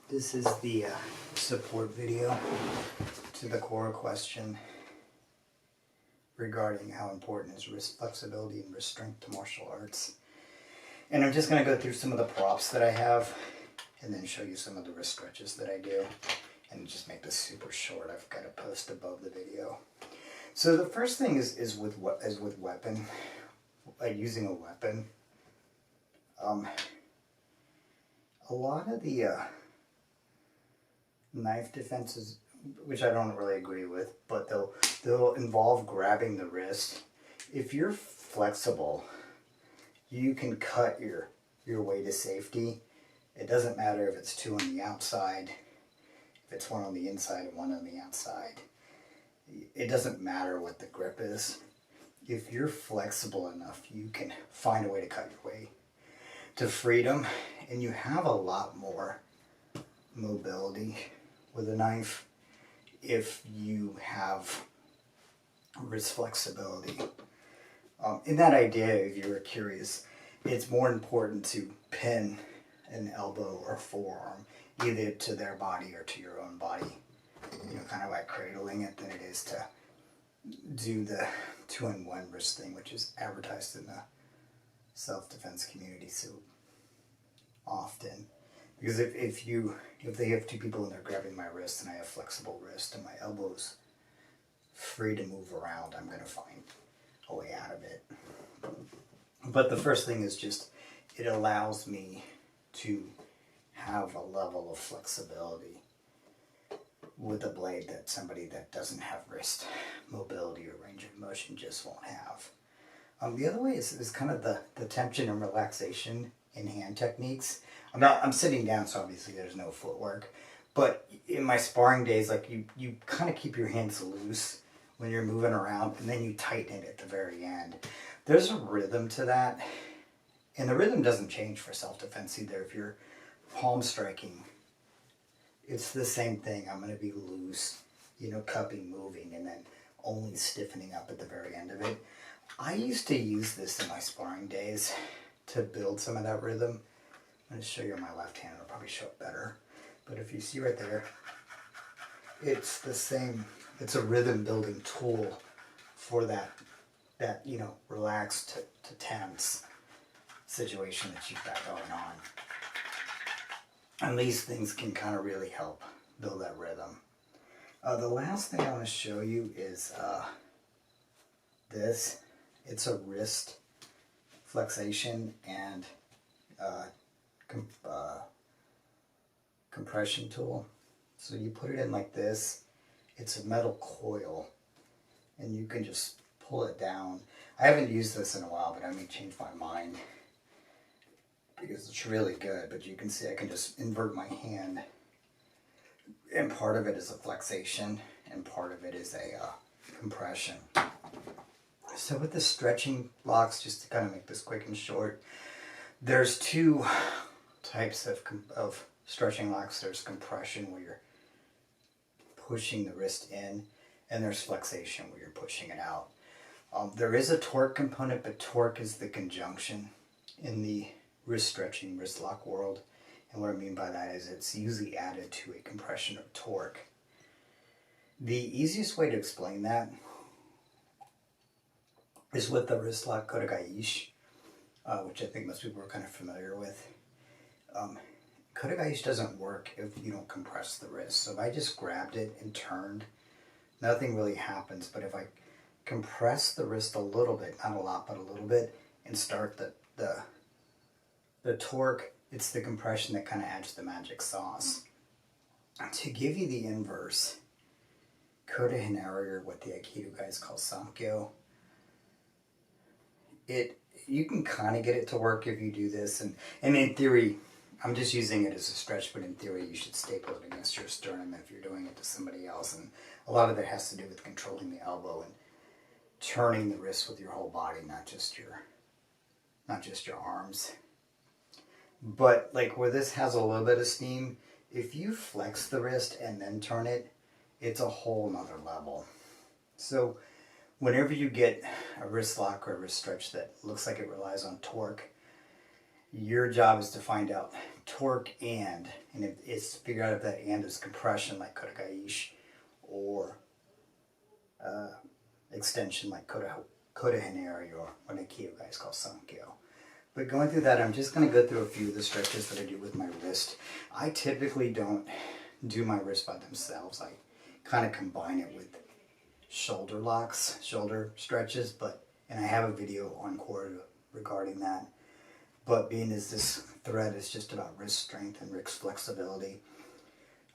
This is the support video to the core question regarding how important is wrist flexibility and wrist strength to martial arts. And I'm just going to go through some of the props that I have and then show you some of the wrist stretches that I do and just make this super short. I've got a post above the video. So the first thing is with weapon, using a weapon. A lot of the knife defenses, which I don't really agree with, but they'll involve grabbing the wrist. If you're flexible, you can cut your way to safety. It doesn't matter if it's two on the outside, if it's one on the inside and one on the outside. It doesn't matter what the grip is. If you're flexible enough, you can find a way to cut your way to freedom, and you have a lot more mobility with a knife if you have wrist flexibility. In that idea, if you were curious, it's more important to pin an elbow or forearm either to their body or to your own body, kind of like cradling it, than it is to do the 2-in-1 wrist thing, which is advertised in the self-defense community so often. Because if they have two people and they're grabbing my wrist and I have flexible wrist and my elbow's free to move around, I'm going to find a way out of it. But the first thing is just, it allows me to have a level of flexibility with a blade that somebody that doesn't have wrist mobility or range of motion just won't have. The other way is kind of the tension and relaxation in hand techniques. I'm sitting down, so obviously there's no footwork. But in my sparring days, like you kind of keep your hands loose when you're moving around, and then you tighten it at the very end. There's a rhythm to that, and the rhythm doesn't change for self-defense either. If you're palm striking, it's the same thing. I'm going to be loose, cupping, moving, and then only stiffening up at the very end of it. I used to use this in my sparring days to build some of that rhythm. I'm going to show you on my left hand. It'll probably show it better. But if you see right there, it's the same. It's a rhythm building tool for that relaxed to tense situation that you've got going on. And these things can kind of really help build that rhythm. The last thing I want to show you is this. It's a wrist flexation and compression tool. So you put it in like this. It's a metal coil, and you can just pull it down. I haven't used this in a while, but I may change my mind because it's really good. But you can see I can just invert my hand, and part of it is a flexation and part of it is a compression. So with the stretching blocks, just to kind of make this quick and short, there's two types of stretching locks. There's compression, where you're pushing the wrist in, and there's flexation, where you're pushing it out. There is a torque component, but torque is the conjunction in the wrist stretching, wrist lock world. And what I mean by that is it's usually added to a compression of torque. The easiest way to explain that is with the wrist lock Kotegaeshi, which I think most people are kind of familiar with. Kotegaeshi doesn't work if you don't compress the wrist. So if I just grabbed it and turned, nothing really happens. But if I compress the wrist a little bit, not a lot, but a little bit, and start the torque, it's the compression that kind of adds the magic sauce. To give you the inverse, Kota Hinari, or what the Aikido guys call Samkyo, you can kind of get it to work if you do this, and in theory, I'm just using it as a stretch, but in theory you should staple it against your sternum if you're doing it to somebody else. And a lot of it has to do with controlling the elbow and turning the wrist with your whole body, not just your arms. But like where this has a little bit of steam, if you flex the wrist and then turn it, it's a whole nother level. So whenever you get a wrist lock or a wrist stretch that looks like it relies on torque, Your job is to find out torque and it's figure out if that and is compression like Kodagaishi or extension like Koda Hinari or what Aikido guys call Sankyo. But going through that, I'm just going to go through a few of the stretches that I do with my wrist. I typically don't do my wrist by themselves. I kind of combine it with shoulder locks, shoulder stretches, and I have a video on Quora regarding that. But being as this thread is just about wrist strength and wrist flexibility,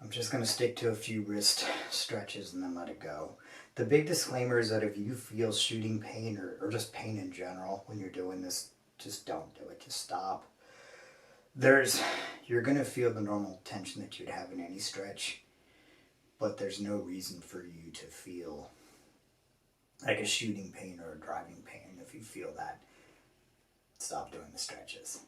I'm just going to stick to a few wrist stretches and then let it go. The big disclaimer is that if you feel shooting pain or just pain in general when you're doing this, just don't do it. Just stop. You're going to feel the normal tension that you'd have in any stretch, but there's no reason for you to feel like a shooting pain or a driving pain. If you feel that, stop doing the stretches.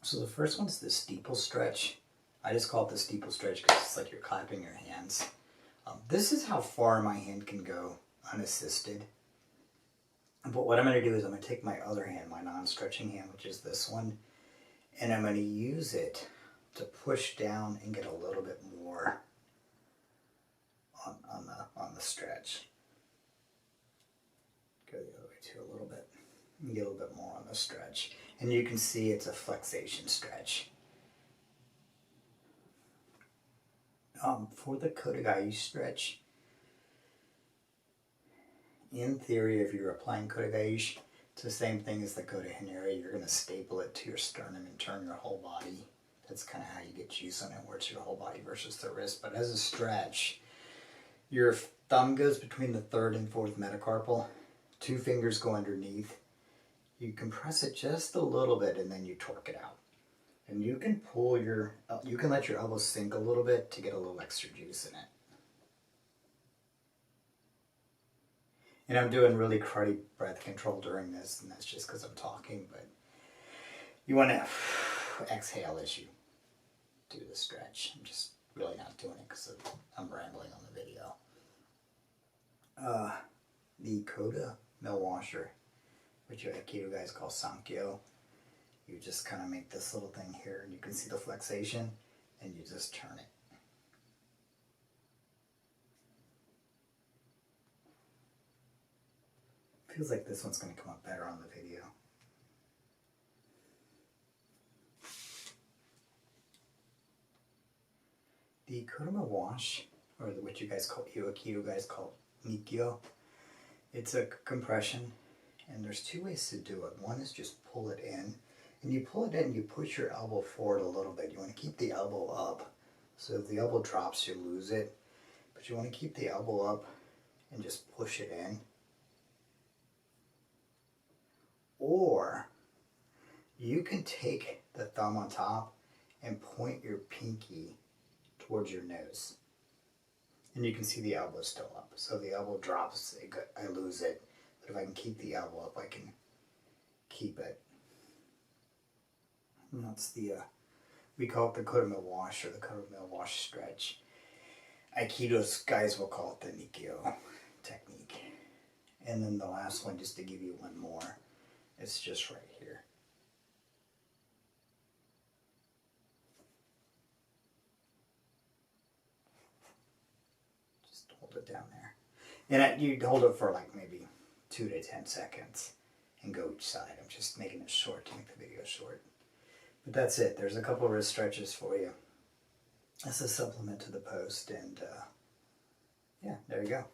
So the first one's the steeple stretch. I just call it the steeple stretch because it's like you're clapping your hands. This is how far my hand can go unassisted. But what I'm going to do is I'm going to take my other hand, my non-stretching hand, which is this one, and I'm going to use it to push down and get a little bit more on the stretch. Go the other way too a little bit. And get a little bit more on the stretch. And you can see it's a flexation stretch. For the Koda stretch, in theory, if you're applying Kodagaishi, it's the same thing as the Koda Hinari. You're going to staple it to your sternum and turn your whole body. That's kind of how you get juice on it, where it's your whole body versus the wrist. But as a stretch, your thumb goes between the third and fourth metacarpal. 2 fingers go underneath. You compress it just a little bit and then you torque it out. And you can you can let your elbow sink a little bit to get a little extra juice in it. And I'm doing really cruddy breath control during this, and that's just because I'm talking, but you want to exhale as you do the stretch. I'm just really not doing it because I'm rambling on the video. The Koda mill washer, which Aikido guys call Sankyo, you just kind of make this little thing here, and you can see the flexation, and you just turn it. Feels like this one's going to come up better on the video. The Kodama wash, or what you guys call Aikido guys call Nikyo, it's a compression, and there's 2 ways to do it. One is just pull it in, and you pull it in, you push your elbow forward a little bit. You want to keep the elbow up, so if the elbow drops, you lose it, but you want to keep the elbow up and just push it in. Or you can take the thumb on top and point your pinky towards your nose. And you can see the elbow still up. So if the elbow drops, I lose it. But if I can keep the elbow up, I can keep it. And that's we call it the Koda mill wash or the Koda mill wash stretch. Aikido guys will call it the Nikyo technique. And then the last one, just to give you one more, it's just right here. Just hold it down there. And you hold it for like maybe 2 to 10 seconds and go each side. I'm just making it short to make the video short. But that's it. There's a couple wrist stretches for you. That's a supplement to the post. And yeah, there you go.